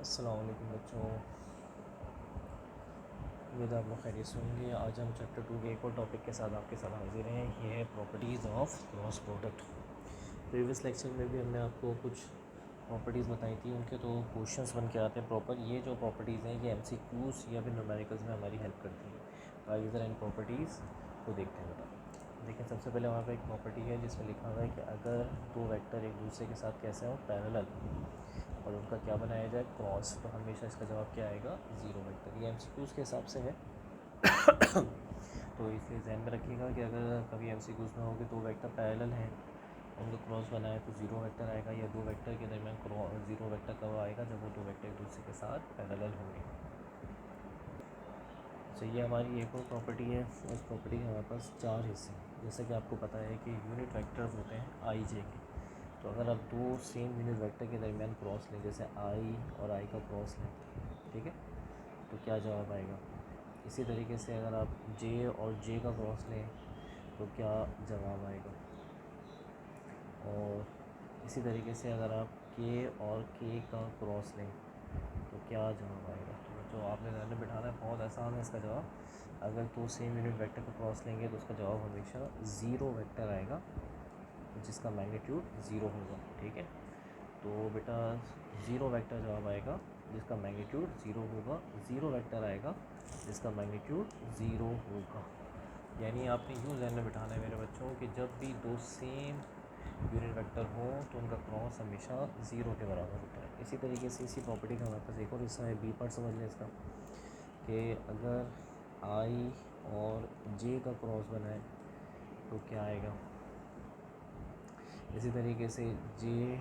अस्सलाम वालेकुम बच्चों, उम्मीद आप लोग खैरियत से होंगे। आज हम चैप्टर 2 के एक और टॉपिक के साथ आपके साथ हाजिर हैं। ये है properties of cross product. Previous lecture में भी हमने आपको कुछ प्रॉपर्टीज़ बताई थी, उनके तो क्वेश्चंस बन के आते हैं प्रॉपर। ये जो प्रॉपर्टीज़ हैं ये एमसीक्यूज़ या फिर न्यूमेरिकल्स में हमारी हेल्प करती हैं। आइए ज़रा इन प्रॉपर्टीज़ को देखते हैं। बेटा देखिए, सबसे पहले हमारे पास एक प्रॉपर्टी है जिसमें लिखा हुआ है कि अगर दो वेक्टर एक दूसरे के साथ कैसे हो, पैरेलल, और उनका क्या बनाया जाए, क्रॉस, तो हमेशा इसका जवाब क्या आएगा, ज़ीरो वेक्टर। ये एमसीक्यूज़ के हिसाब से है तो इसलिए ध्यान में रखिएगा कि अगर कभी एमसीक्यूज़ में हो कि दो वेक्टर पैरेलल हैं, उनका क्रॉस बनाए तो ज़ीरो वेक्टर आएगा, या दो वेक्टर के दरमियान ज़ीरो वेक्टर कब आएगा, जब वो दो वेक्टर एक दूसरे के साथ पैरेलल होंगे। तो ये हमारी एक और प्रॉपर्टी है। उस प्रॉपर्टी के हमारे पास चार हिस्से हैं। जैसे कि आपको पता है कि यूनिट वेक्टर्स होते हैं आई जे के। तो अगर आप दो सेम यूनिट वेक्टर के दरमियान क्रॉस लें, जैसे आई और आई का क्रॉस लें, ठीक है, तो क्या जवाब आएगा। इसी तरीके से अगर आप जे और जे का क्रॉस लें तो क्या जवाब आएगा। और इसी तरीके से अगर आप के और के का क्रॉस लें तो क्या जवाब आएगा। तो बच्चों आपने ध्यान में बिठाना है, बहुत आसान है इसका जवाब। अगर दो सेम यूनिट वेक्टर का क्रॉस लेंगे तो उसका जवाब हमेशा ज़ीरो वेक्टर आएगा, जिसका मैग्नीट्यूड ज़ीरो होगा, ठीक है। तो बेटा ज़ीरो वेक्टर जवाब आएगा जिसका मैग्नीट्यूड ज़ीरो होगा, ज़ीरो वेक्टर आएगा जिसका मैग्नीट्यूड ज़ीरो होगा। यानी आपने यूँ ध्यान में बिठाना है मेरे बच्चों कि जब भी दो सेम यूनिट वेक्टर हो तो उनका क्रॉस हमेशा ज़ीरो के बराबर होता है। इसी तरीके से इसी प्रॉपर्टी का हमारे पास एक और हिस्सा है, बी पार्ट समझ लें इसका, कि अगर आई और जे का क्रॉस बनाए तो क्या आएगा। इसी तरीके से जे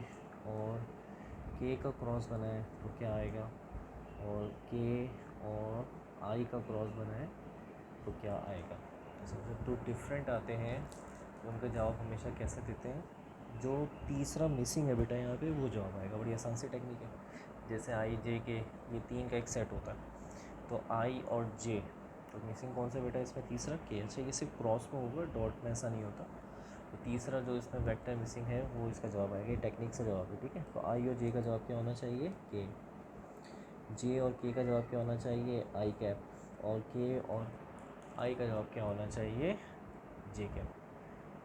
और के का क्रॉस बनाए तो क्या आएगा, और के और आई का क्रॉस बनाए तो क्या आएगा। जब दो डिफरेंट आते हैं तो उनका जवाब हमेशा कैसे देते हैं, जो तीसरा मिसिंग है बेटा यहाँ पे वो जवाब आएगा। बड़ी आसान सी टेक्निक है। जैसे आई जे के ये तीन का एक सेट होता है, तो आई और जे, तो मिसिंग कौन सा बेटा इसमें, तीसरा के। अच्छा, ये सिर्फ क्रॉस में होगा, डॉट में ऐसा नहीं होता। तो तीसरा जो इसमें वेक्टर मिसिंग है वो इसका जवाब आएगा। टेक्निक से जवाब है, ठीक है। तो आई और जे का जवाब क्या होना चाहिए, के। जे और के का जवाब क्या होना चाहिए, आई कैप। और के और आई का जवाब क्या होना चाहिए, जे कैप।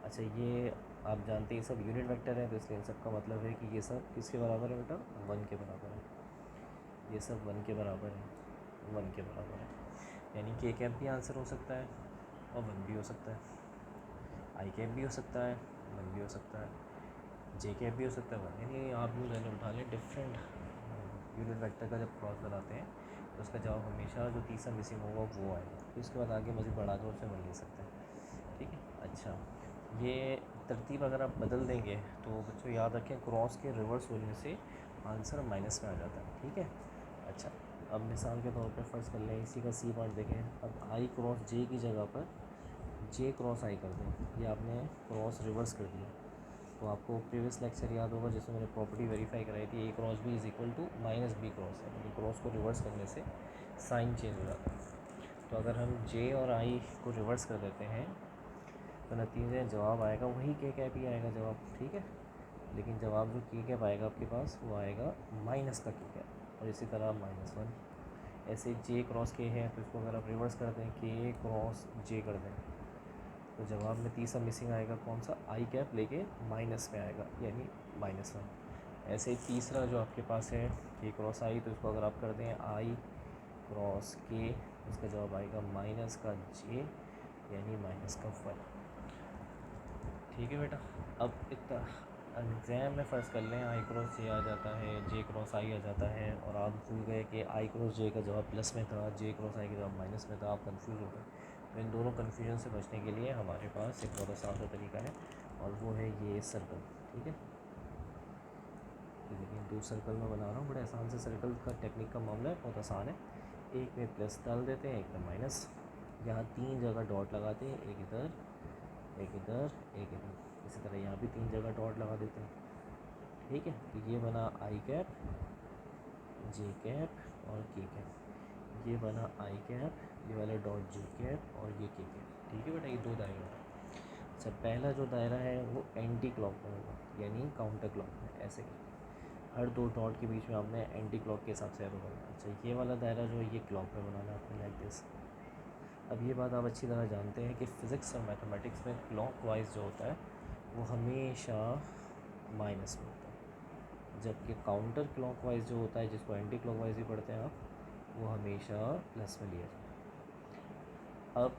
अच्छा, ये आप जानते हैं सब यूनिट वेक्टर हैं, तो इसलिए इन सब का मतलब है कि ये सब किसके बराबर है बेटा, वन के बराबर है। ये सब वन के बराबर है, वन के बराबर है। यानी के कैप भी आंसर हो सकता है और वन भी हो सकता है, आई कैप भी हो सकता है, वन भी हो सकता है, जे कैप भी हो सकता है, वन। यानी आप यूँ ध्यान उठा लें, डिफरेंट यूनिट वेक्टर का जब क्रॉस बनाते हैं तो उसका जवाब हमेशा जो तीसरा मिसिंग होगा वो आएगा। फिर उसके बाद आगे मज़ीद बढ़ा के उससे वन ले सकते हैं, ठीक है। अच्छा, ये तरतीब अगर आप बदल देंगे तो बच्चों याद रखें, क्रॉस के रिवर्स होने से आंसर माइनस में आ जाता है, ठीक है। अच्छा, अब मिसाल के तौर पे फ़र्ज़ कर लें, इसी का सी पार्ट देखें। अब आई क्रॉस जे की जगह पर जे क्रॉस आई कर दें, ये आपने क्रॉस रिवर्स कर दिया। तो आपको प्रीवियस लेक्चर याद होगा जिसमें मैंने प्रॉपर्टी वेरीफाई कराई थी, A cross B is equal to minus B cross है, यानी क्रॉस को रिवर्स करने से साइन चेंज हो जाता है। तो अगर हम जे और आई को रिवर्स कर देते हैं तो नतीजे जवाब आएगा वही के कैप ही आएगा जवाब, ठीक है। लेकिन जवाब जो के कैप आएगा आपके पास वो आएगा माइनस का के कैप, और इसी तरह माइनस वन। ऐसे जे क्रॉस के है तो इसको अगर आप रिवर्स कर दें, के क्रॉस जे कर दें, तो जवाब में तीसरा मिसिंग आएगा कौन सा, आई कैप, लेके माइनस में आएगा, यानी माइनस वन। ऐसे ही तीसरा जो आपके पास है के क्रॉस आई, तो इसको अगर आप कर दें आई क्रॉस के, इसका जवाब आएगा माइनस का जे, यानी माइनस का वन, ठीक है बेटा। अब इतना एग्ज़ाम में फ़र्ज़ कर लें आई क्रॉस जे आ जाता है, जे क्रॉस आई आ जाता है, और आप भूल गए कि आई क्रॉस जे का जवाब प्लस में था, जे क्रॉस आई का जवाब माइनस में था, आप कंफ्यूज हो गए। तो इन दोनों कन्फ्यूजन से बचने के लिए हमारे पास एक बहुत आसान सा तरीका है, और वो है ये सर्कल, ठीक है। लेकिन दो सर्कल में बना रहा हूँ, बड़े आसान से सर्कल का टेक्निक का मामला है, बहुत आसान है। एक में प्लस डाल देते हैं, एक में माइनस। यहाँ तीन जगह डॉट लगाते हैं, एक इधर, एक इधर, एक इधर। इसी तरह यहाँ भी तीन जगह डॉट लगा देते हैं, ठीक है। तो ये बना आई कैप, जे कैप और के कैप। ये बना आई कैप, ये वाला डॉट जे कैप और ये के कैप, ठीक है बेटा। ये दो दायरा होता है। अच्छा, पहला जो दायरा है वो एंटी क्लॉक में होगा, यानी काउंटर क्लॉक में, ऐसे करके। हर दो डॉट के बीच में आपने एंटी क्लॉक के हिसाब से एरो करना है। अच्छा, ये वाला दायरा जो है ये क्लॉक में बनाना है आपने, लाइक दिस। अब ये बात आप अच्छी तरह जानते हैं कि फ़िज़िक्स और मैथमेटिक्स में क्लॉक वाइज जो होता है वो हमेशा माइनस में होता है, जबकि काउंटर क्लॉक वाइज जो होता है, जिसको एंटी क्लॉक वाइज भी पढ़ते हैं आप, वो हमेशा प्लस में लिया जाता है। अब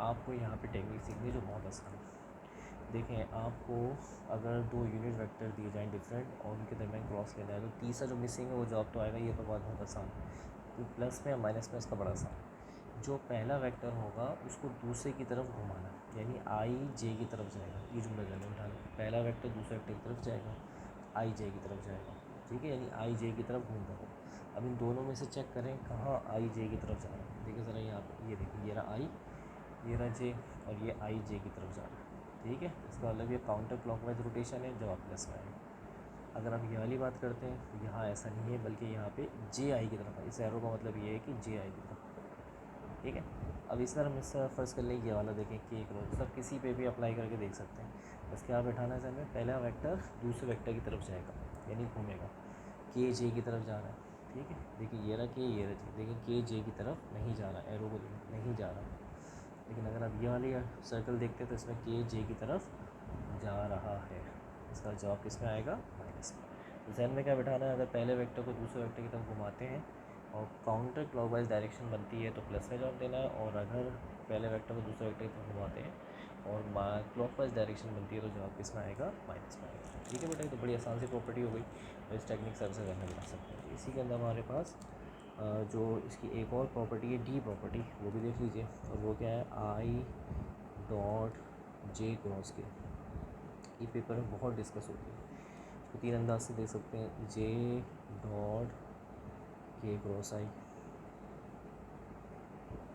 आपको यहाँ पे टेक्निक सीखनी जो बहुत आसान है। देखें, आपको अगर दो यूनिट वेक्टर दिए जाएं डिफरेंट और उनके दरमियान क्रॉस लेना है, तो तीसरा जो मिसिंग है वो जवाब तो आएगा, ये तो बात बहुत आसान है। तो प्लस में या माइनस में इसका बड़ा आसान है। जो पहला वेक्टर होगा उसको दूसरे की तरफ घुमाना, यानी आई जे की तरफ जाएगा। ये जुमला ध्यान में बिठाना, पहला वेक्टर दूसरे वेक्टर की तरफ जाएगा, आई जे की तरफ जाएगा, ठीक है, यानी आई जे की तरफ घूम रहा हो। अब इन दोनों में से चेक करें कहाँ आई जे की तरफ जा रहा है। देखिए ज़रा यहाँ पर, ये देखिए, ये रहा आई, ये रहा जे, और ये आई जे की तरफ जा रहा है, ठीक है। इसका मतलब ये काउंटर क्लॉकवाइज रोटेशन है, जवाब प्लस में आएगा। अगर आप ये वाली बात करते हैं तो यहाँ ऐसा नहीं है, बल्कि यहाँ पे जे आई की तरफ है। इस एरो का मतलब ये है कि जे आई की तरफ, ठीक है। अब इस तरह मिस फ़र्ज़ कर लें, ये वाला देखें कि एक रोज सब किसी पे भी अप्लाई करके देख सकते हैं। बस क्या बैठाना है, में पहला वेक्टर दूसरे वेक्टर की तरफ जाएगा, यानी घूमेगा, के जे की तरफ जा रहा है, ठीक है। देखिए ये रहा के, ये रहा जे, देखिए के जे की तरफ नहीं जा रहा, एरो को नहीं जा रहा। लेकिन अगर आप ये वाली सर्कल देखते हैं तो इसमें के जे की तरफ जा रहा है। इसका जवाब किस में आएगा, माइनस में। तो जहन में क्या बिठाना है, अगर पहले वेक्टर को दूसरे वेक्टर की तरफ घुमाते हैं और काउंटर क्लॉकवाइज डायरेक्शन बनती है तो प्लस में जवाब देना है, और अगर पहले वेक्टर को दूसरे वेक्टर की तरफ घुमाते हैं और क्लॉकवाइज डायरेक्शन बनती है तो जवाब किस में आएगा, माइनस में आएगा। ठीक है बेटा, ये तो बड़ी आसान सी प्रॉपर्टी हो गई, और इस टेक्निक से आपसे जहन में बिठा सकते हैं। इसी के अंदर हमारे पास जो इसकी एक और प्रॉपर्टी है, डी प्रॉपर्टी, वो भी देख लीजिए। और वो क्या है, आई डॉट जे क्रॉस के। ये पेपर में बहुत डिस्कस होती है, तो तीन अंदाज से देख सकते हैं, जे डॉट के क्रॉस आई,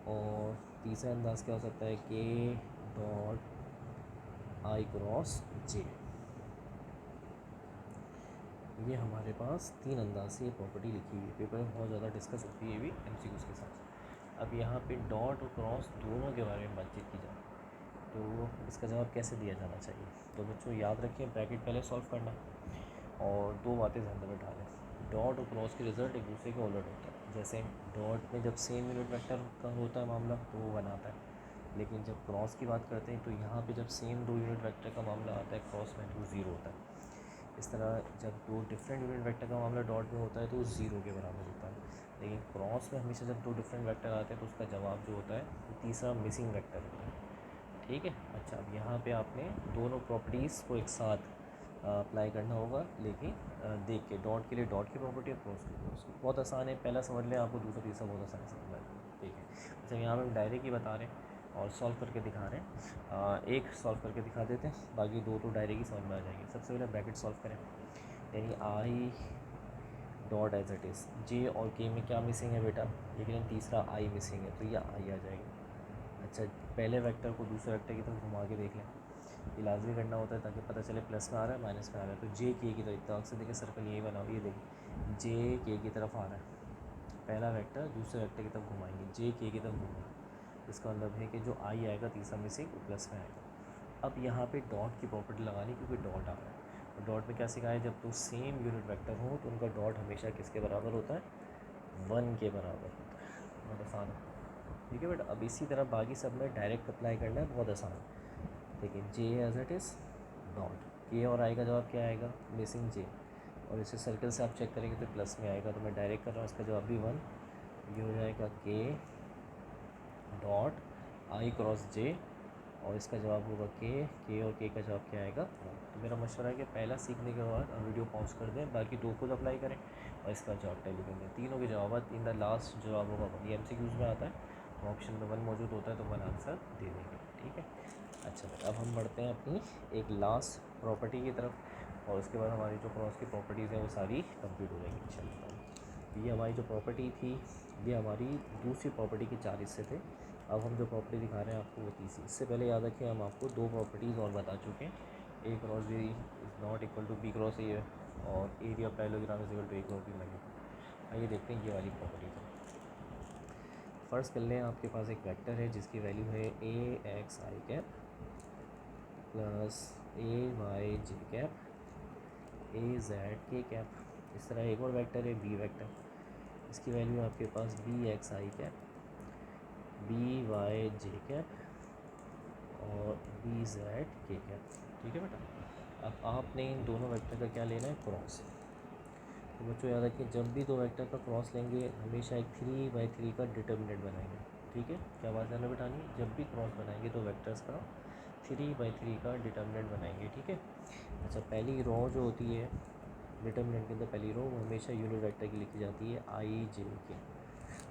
और तीसरा अंदाज़ क्या हो सकता है, के डॉट आई क्रॉस जे। ये हमारे पास तीन अंदाज से ये प्रॉपर्टी लिखी हुई है, पेपर में बहुत ज़्यादा डिस्कस होती है, ये भी एमसीक्यूज़ के साथ। अब यहाँ पे डॉट और क्रॉस दोनों के बारे में बातचीत की जाए तो इसका जवाब कैसे दिया जाना चाहिए। तो बच्चों याद रखिए, ब्रैकेट पहले सॉल्व करना, और दो बातें ध्यान में बैठा लें। डॉट और क्रॉस के रिज़ल्ट एक दूसरे के उलट होता है। जैसे डॉट में जब सेम यूनिट वेक्टर का होता है मामला तो वो बनाता है, लेकिन जब क्रॉस की बात करते हैं तो यहाँ पे जब सेम दो यूनिट वेक्टर का मामला आता है क्रॉस में तो वो ज़ीरो होता है। इस तरह जब दो डिफरेंट यूनिट वेक्टर का मामला डॉट में होता है तो वो ज़ीरो के बराबर होता है, लेकिन क्रॉस में हमेशा जब दो डिफरेंट वेक्टर आते हैं तो उसका जवाब जो होता है वो तीसरा मिसिंग वेक्टर होता है, ठीक है। अच्छा, अब यहाँ पे आपने दोनों प्रॉपर्टीज़ को एक साथ अप्लाई करना होगा, लेकिन देख के, डॉट के लिए डॉट की प्रॉपर्टी और क्रॉस की क्रॉस की। बहुत आसान है, पहला समझ लें, आपको दूसरा तीसरा बहुत आसानी से समझ में आएगा, ठीक है। अच्छा, यहाँ पर हम डायरेक्ट ही बता रहे हैं और सॉल्व करके दिखा रहे हैं। एक सॉल्व करके दिखा देते हैं, बाकी दो तो डायरेक्ट ही समझ में आ जाएंगे। सबसे पहले ब्रैकेट सॉल्व करें, यानी I dot as it is, J और के में क्या मिसिंग है बेटा, लेकिन तीसरा आई मिसिंग है, तो ये आई आ जाएगा। अच्छा, पहले वेक्टर को दूसरे वेक्टर की तरफ घुमा के देख लें, ये लाजमी करना होता है ताकि पता चले प्लस में आ रहा है माइनस में आ रहा है। तो जे के की तरफ, इत्तेफाक से देखिए सर्कल यही बनाओ, ये देखिए जे के की तरफ आ रहा है, पहला वेक्टर दूसरे वेक्टर की तरफ घुमाएंगे, जे के की तरफ घूमेंगे, इसका मतलब है कि जो आई आएगा तीसरा मिसिंग वो प्लस में आएगा। अब यहाँ पे डॉट की प्रॉपर्टी लगानी, क्योंकि डॉट आ रहा है, और डॉट में क्या सिखाया है, जब तो सेम यूनिट वेक्टर हो तो उनका डॉट हमेशा किसके बराबर होता है, 1 के बराबर होता है। बहुत आसान है, ठीक है बेटा। अब इसी तरह बाकी सब में डायरेक्ट अप्लाई करना है, बहुत आसान है। देखिए जे एज इट इज़ डॉट के, और आई का जवाब क्या आएगा, मिसिंग जे, और इसे सर्कल से आप चेक करेंगे तो प्लस में आएगा, तो मैं डायरेक्ट कर रहा हूँ, इसका जवाब भी 1। ये हो जाएगा के डॉट आई क्रॉस जे, और इसका जवाब होगा के और के का जवाब क्या आएगा 1। तो मेरा मशवरा है कि पहला सीखने के बाद वीडियो पॉज कर दें, बाकी दो खुद अप्लाई करें और इसका जवाब टैली कर दें। तीनों के जवाब इन द लास्ट जवाब होगा 1, ये एमसीक्यूज़ में आता है, तो ऑप्शन में 1 मौजूद होता है तो 1 आंसर दे देंगे, ठीक है। अच्छा, अब हम बढ़ते हैं अपनी एक लास्ट प्रॉपर्टी की तरफ, और उसके बाद हमारी जो क्रॉस की प्रॉपर्टीज़ हैं वो सारी कंप्लीट हो जाएंगी इंशाल्लाह। ये हमारी जो प्रॉपर्टी थी, ये हमारी दूसरी प्रॉपर्टी के 4 हिस्से थे। अब हम जो प्रॉपर्टी दिखा रहे हैं आपको वो तीसरी। इससे पहले याद रखें, हम आपको दो प्रॉपर्टीज़ और बता चुके हैं, A cross B is not equal to B cross A, और area parallelogram is equal to A cross B magnitude. आइए देखते हैं ये वाली प्रॉपर्टी को। फ़र्ज़ कर लें आपके पास एक वेक्टर है जिसकी वैल्यू है A X I cap plus A Y J cap A Z K cap, इस तरह एक और वेक्टर है बी वेक्टर, इसकी वैल्यू आपके पास B x I cap, B Y J cap और बी जेड के कैप। ठीक है बेटा, अब आपने इन दोनों वेक्टर का क्या लेना है, क्रॉस। तो बच्चों याद रखिए, जब भी दो वेक्टर का क्रॉस लेंगे हमेशा एक 3/3 का डिटर्मिनेंट बनाएंगे। ठीक है, क्या बात है ना बेटा, नहीं जब भी क्रॉस बनाएंगे तो वेक्टर्स का 3/3 का डिटर्मिनेंट बनाएंगे। ठीक है। अच्छा, पहली रो जो होती है डिटर्मिनेंट के अंदर, पहली रो वैक्टर यूनिट वेक्टर की लिखी जाती है आई जे के।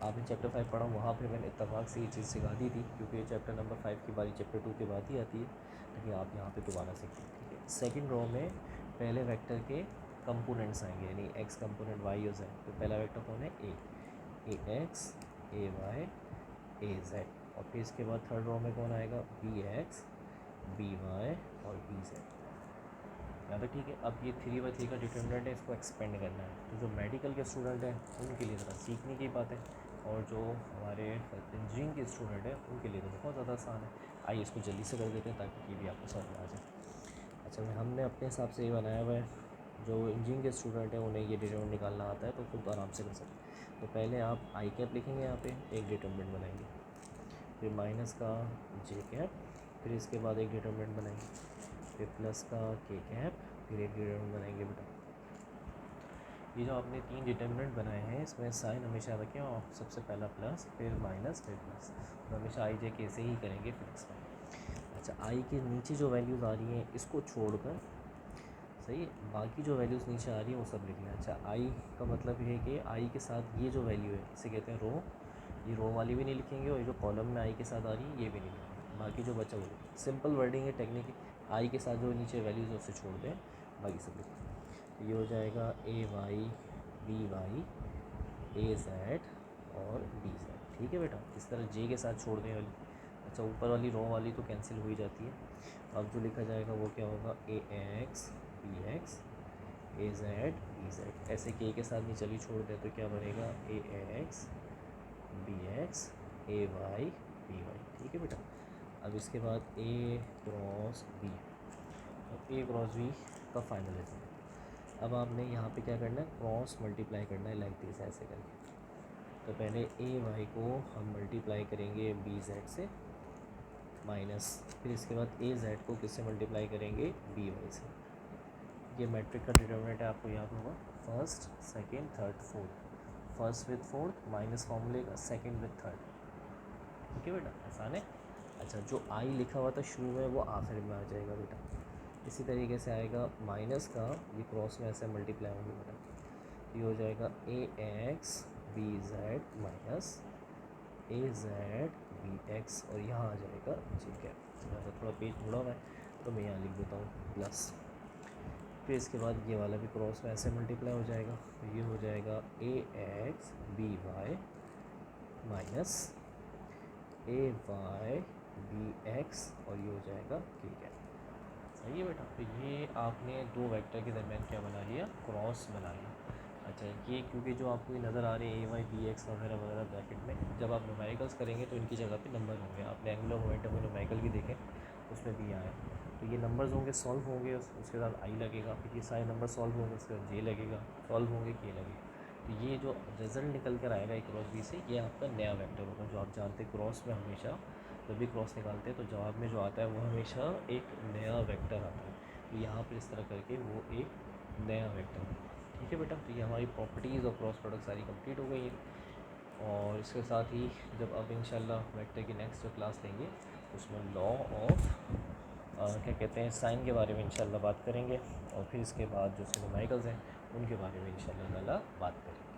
आपने चैप्टर 5 पढ़ा, वहाँ पे मैंने इत्तेफाक से ये चीज़ सिखा दी थी, क्योंकि ये चैप्टर नंबर 5 की बारी चैप्टर 2 के बाद ही आती है, लेकिन आप यहाँ पे दोबारा सीखें। ठीक है, सेकंड रो में पहले वेक्टर के कंपोनेंट्स आएंगे, यानी एक्स कंपोनेंट वाई और जेड। तो पहला वेक्टर कौन है, A x, A Y, A Z. और फिर इसके बाद थर्ड रो में कौन आएगा, बी एक्स, बी वाई और बी जेड। यहाँ ठीक है। अब ये 3/3 का डिटर्मिनेंट है, इसको एक्सपेंड करना है। तो जो मेडिकल के स्टूडेंट हैं उनके लिए ज़रा सीखने की बात है, और जो हमारे इंजीनियरिंग के स्टूडेंट हैं उनके लिए तो बहुत ज़्यादा आसान है। आइए इसको जल्दी से कर देते हैं ताकि ये भी आपको समझ में आ जाए। अच्छा, हमने अपने हिसाब से ये बनाया हुआ है, जो इंजीनियरिंग के स्टूडेंट हैं उन्हें ये डिटर्मिनेंट निकालना आता है तो खुद आराम से कर सकते हैं। तो पहले आप आई कैप लिखेंगे, यहाँ पे एक डिटर्मिनेंट बनाएंगे, फिर माइनस का जे कैप, फिर इसके बाद एक डिटर्मिनेंट बनाएंगे, फिर प्लस का के कैप, फिर एक डिटर्मिनेंट बनाएंगे बेटा। ये जो आपने 3 डिटर्मिनेंट बनाए हैं इसमें साइन हमेशा रखें, और सबसे पहला प्लस, फिर माइनस, फिर प्लस। तो हमेशा आई जे कैसे ही करेंगे फिक्स में। अच्छा, आई के नीचे जो वैल्यूज़ आ रही हैं इसको छोड़कर, सही है, बाकी जो वैल्यूज़ नीचे आ रही हैं वो सब लिखना है। अच्छा, आई का मतलब ये है कि आई के साथ ये जो वैल्यू है इसे कहते हैं रो, ये रो वाली भी नहीं लिखेंगे, और ये जो कॉलम में आई के साथ आ रही है ये भी नहीं लिखेंगे, बाकी जो बचा वो लिखेंगे। सिंपल वर्डिंग है टेक्निक, आई के साथ जो नीचे वैल्यूज़ है उसे छोड़ दें, बाकी सब लिखें। तो ये हो जाएगा ए वाई, बी वाई, ए जेड और बी जेड। ठीक है बेटा, इस तरह जे के साथ छोड़ दें वाली। अच्छा, ऊपर वाली रो वाली तो कैंसिल हो ही जाती है। अब जो लिखा जाएगा वो क्या होगा, ए एक्स, बी एक्स, ए जेड, बी जेड। ऐसे के साथ नहीं चली छोड़ दें तो क्या बनेगा, ए एक्स, बी एक्स, ए वाई, बी वाई। ठीक है बेटा। अब इसके बाद ए क्रॉस बी, तो ए क्रॉस बी का फाइनल रिजल्ट। अब आपने यहाँ पे क्या करना है, क्रॉस मल्टीप्लाई करना है लाइक दिस, ऐसे करके। तो पहले ए वाई को हम मल्टीप्लाई करेंगे बी जेड से, माइनस, फिर इसके बाद ए जेड को किससे मल्टीप्लाई करेंगे, बी वाई से। ये मैट्रिक का डिटर्मिनेंट है, आपको याद होगा, first, second, third, fourth. First with fourth minus फॉर्मूले का, सेकेंड विद थर्ड। ठीक है बेटा, आसान है। अच्छा, जो आई लिखा हुआ था शुरू में वो आखिर में आ जाएगा बेटा, इसी तरीके से आएगा। माइनस का ये क्रॉस में ऐसे मल्टीप्लाई होंगे बेटा, ये हो जाएगा ए एक्स, बी जेड माइनस ए जेड, बी एक्स, और यहाँ आ जाएगा जी कैप। ज़्यादा थोड़ा पेज मुड़ा हुआ है तो मैं यहाँ लिख देता हूँ प्लस। फिर इसके बाद ये वाला भी क्रॉस में ऐसे मल्टीप्लाई हो जाएगा, तो ये हो जाएगा ए एक्स, बी वाई माइनस ए वाई, बी एक्स, और ये हो जाएगा के कैप। सही है बेटा। तो ये आपने दो वेक्टर के दरमियान क्या बना लिया, क्रॉस बना लिया। अच्छा, ये क्योंकि जो आपको नज़र आ रहे हैं ए वाई बी एक्स वगैरह वगैरह ब्रैकेट में, जब आप न्यूमेरिकल्स करेंगे तो इनकी जगह पे नंबर होंगे। आपने एंगुलर मोमेंटम में न्यूमेरिकल भी देखें, उसमें भी आए, तो ये नंबर्स होंगे, सॉल्व होंगे, उसके साथ आई लगेगा, फिर ये सारे नंबर सॉल्व होंगे, उसके बाद जे लगेगा, सॉल्व होंगे, के लगेगा। तो ये जो रिज़ल्ट निकल कर आएगा एक क्रॉस बी से, ये आपका नया वेक्टर होगा। जो आप जानते हैं क्रॉस में हमेशा जब भी क्रॉस निकालते हैं तो जवाब में जो आता है वो हमेशा एक नया वेक्टर आता है। तो यहाँ पर इस तरह करके वो एक नया वेक्टर है। ठीक है बेटा, तो ये हमारी प्रॉपर्टीज़ और क्रॉस प्रोडक्ट सारी कंप्लीट हो गई है। और इसके साथ ही जब अब इंशाल्लाह वेक्टर की नेक्स्ट जो क्लास लेंगे उसमें लॉ ऑफ क्या कहते हैं साइन के बारे में इंशाल्लाह बात करेंगे, और फिर इसके बाद जो न्यूमेरिकल्स हैं उनके बारे में इंशाल्लाह ताला बात करेंगे।